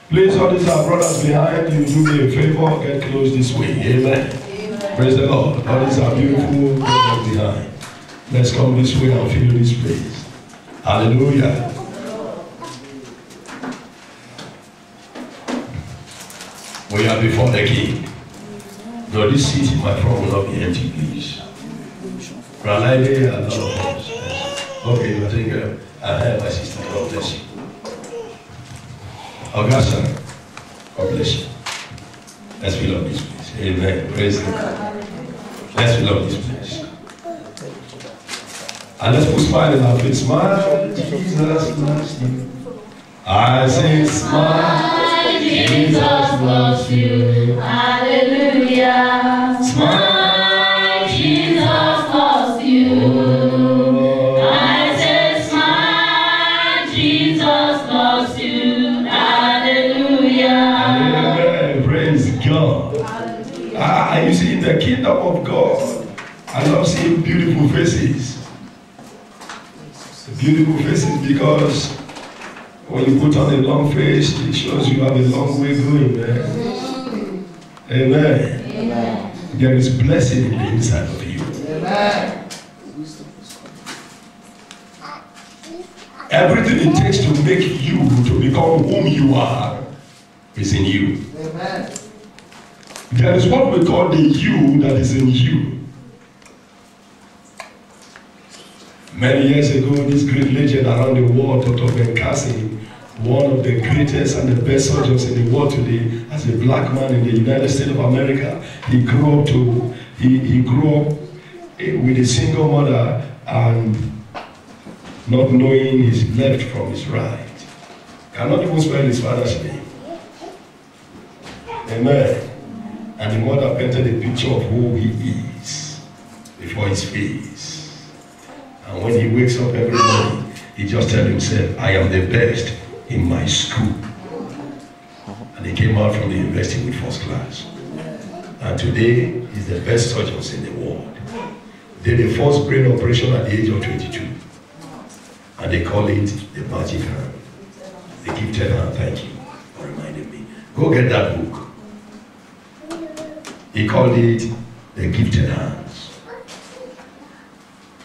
Please, all these our brothers behind you, do me a favor, get close this way. Amen. Amen. Praise the Lord. All these are beautiful brothers behind. Let's come this way and fill this place. Hallelujah. We are before the King. No, this seat in my front will not be empty, please. Okay, I think I have my sister. God bless you. Augusta, God bless you. Let's fill up this place. Amen. Praise God. Let's fill up this place. And let's put smile in our face. Smile, Jesus loves you. I say smile, Jesus loves you. Hallelujah. Smile, Jesus loves you. I say smile, Jesus loves you. Hallelujah. Amen. Praise God. You see, in the kingdom of God, I love seeing beautiful faces. Beautiful faces, because when you put on a long face, it shows you have a long way going, man. Amen. Amen. There is blessing in the inside of you. Amen. Everything it takes to make you to become whom you are is in you. Amen. There is what we call the you that is in you. Many years ago, this great legend around the world, Dr. Benkasi, one of the greatest and the best surgeons in the world today, as a black man in the United States of America, he grew up with a single mother and not knowing his left from his right. Cannot even spell his father's name. Amen. And the mother painted a picture of who he is before his face. And when he wakes up every morning, he just tells himself, I am the best in my school. And he came out from the university with first class. And today, he's the best surgeon in the world. They did the first brain operation at the age of 22. And they call it the magic hand. The gifted hand. Thank you for reminding me. Go get that book. He called it the gifted hands.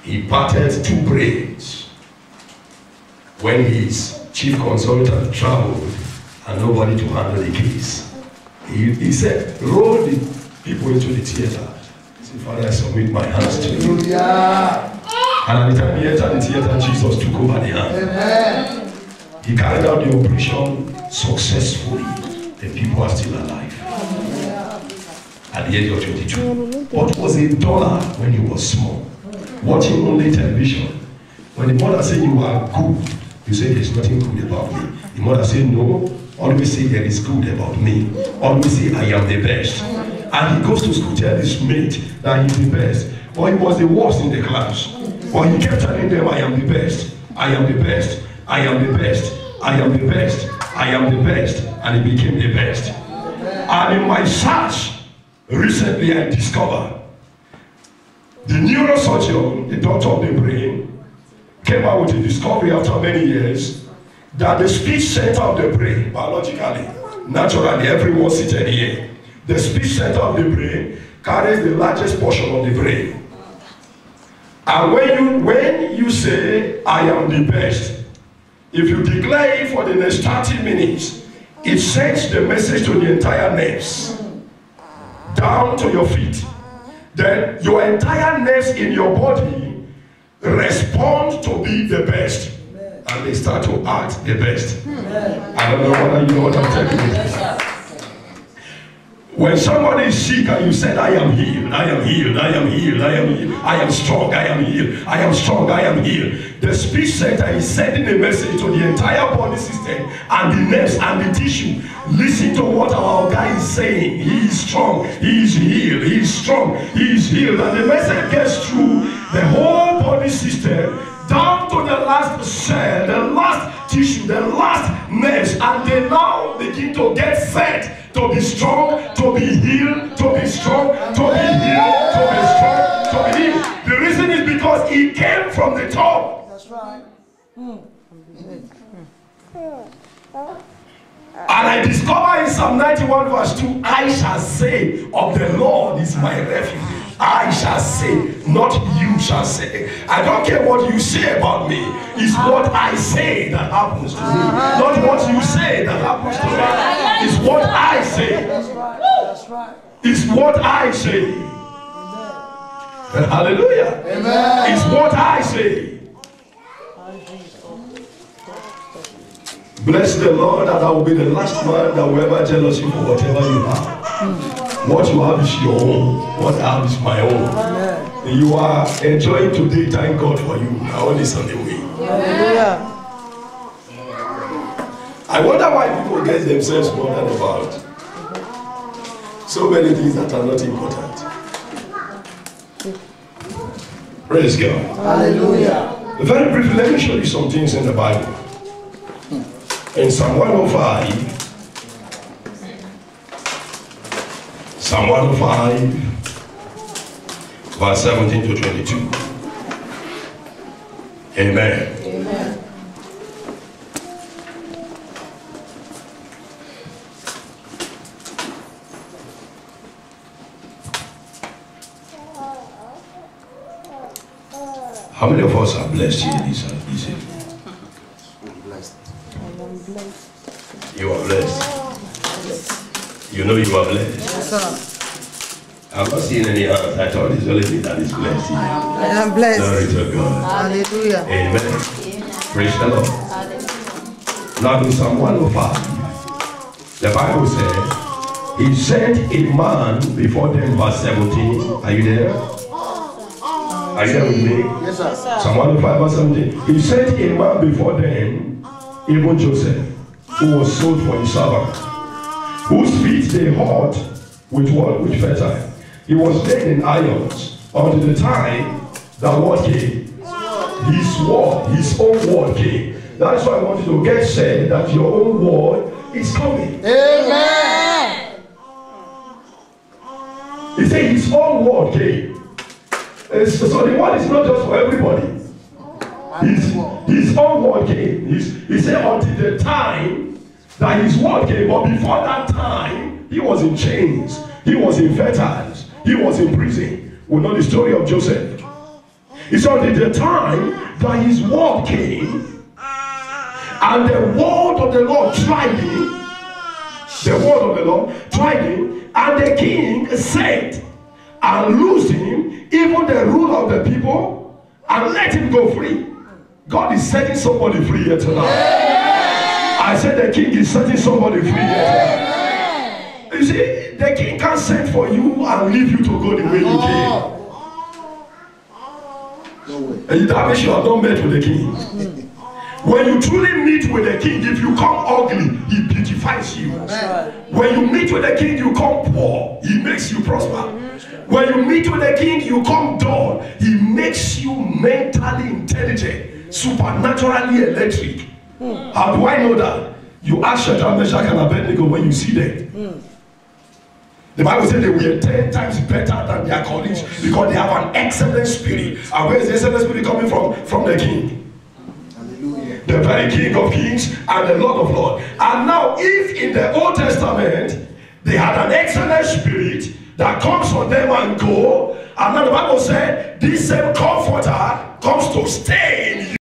He parted 2 brains when his chief consultant traveled and nobody to handle the case. He said, roll the people into the theater. He said, Father, I submit my hands to you. And at the time he entered the theater, Jesus took over the hand. Amen. He carried out the operation successfully. The people are still alive. At the age of 22. What was $1 when he was small? Watching only television. When the mother said you are good, you say there's nothing good about me. The mother said no, always say there is good about me. Always say I am the best. And he goes to school, tell his mate that he's the best. But he was the worst in the class. But he kept telling them, I am the best. I am the best. I am the best. I am the best. I am the best. And he became the best. And in my search, recently I discovered the neurosurgeon, the doctor of the brain, came out with a discovery after many years that the speech center of the brain, biologically, naturally, everyone seated here, the speech center of the brain carries the largest portion of the brain. And when you say, I am the best, if you declare it for the next 30 minutes, it sends the message to the entire nerves, down to your feet. Then your entire nerves in your body respond to be the best. And they start to act the best. I don't know whether you know what I'm telling you. When somebody is sick and you said, I am healed, I am healed, I am healed, I am healed, I am strong, I am healed, I am strong, I am healed. The speech center is sending a message to the entire body system and the nerves and the tissue. Listen to what our guy is saying. He is strong, he is healed, he is strong, he is healed. And the message gets through the whole body system, down to the last cell, the last tissue, the last nerves, and they now begin to get fed. To be strong, to be healed, to be strong, to be healed, to be strong, to be healed. The reason is because it came from the top. That's right. And I I discover in Psalm 91 verse 2, I shall say of the Lord is my refuge. I shall say, not you shall say. I don't care what you say about me. It's what I say that happens to me. Not what you say that happens to me. It's what I say. That's right. It's what I say. Hallelujah. Amen. It's what I say. Bless the Lord, and I will be the last man that will ever jealous you for whatever you have. What you have is your own. What I have is my own. Amen. You are enjoying today. Thank God for you. Now all is on the way. Hallelujah. I wonder why people get themselves bothered about so many things that are not important. Praise God. Hallelujah. Very briefly, let me show you some things in the Bible. In Psalm 105, Psalm 105, verse 17 to 22. Amen. Amen. How many of us are blessed here this evening? You are blessed. You know you are blessed. Yes, sir. I'm not seeing any hands. I thought it's only me that is blessed here. I am blessed. Glory to God. Hallelujah. Amen. Praise the Lord. Now in Psalm 105, the Bible says, He sent a man before them, verse 17. Are you there? Are you there with me? Yes, sir. Psalm 105, verse 17. He sent a man before them, even Joseph, who was sold for his servant, whose feet they hurt with what? With fetter. He was laid in irons until the time that what came? His word, his own word came. That's why I want you to get said that your own word is coming. Amen. He said his own word came. So the word is not just for everybody. His own word came. He said until the time that his word came, but before that time, he was in chains, he was in fetters, he was in prison. We know the story of Joseph. He said until the time that his word came, and the word of the Lord tried him. The word of the Lord tried him, and the king said, and loosed him, even the ruler of the people, and let him go free. God is setting somebody free here tonight. Yeah. I said the king is setting somebody free here tonight. Yeah. You see, the king can't send for you and leave you to go the way you came. No way. And that means you have not met with the king. When you truly meet with the king, if you come ugly, he beautifies you. Right. When you meet with the king, you come poor, he makes you prosper. When you meet with the king, you come dull, he makes you mentally intelligent, supernaturally electric. How do I know that? You ask Shadrach, Meshach, and Abednego when you see them. The Bible said they were 10 times better than their colleagues because they have an excellent spirit. And where is the excellent spirit coming from? From the king. The very King of Kings and the Lord of Lords. And now, if in the Old Testament they had an excellent spirit that comes on them and go, and now the Bible said this same comforter comes to stay in you.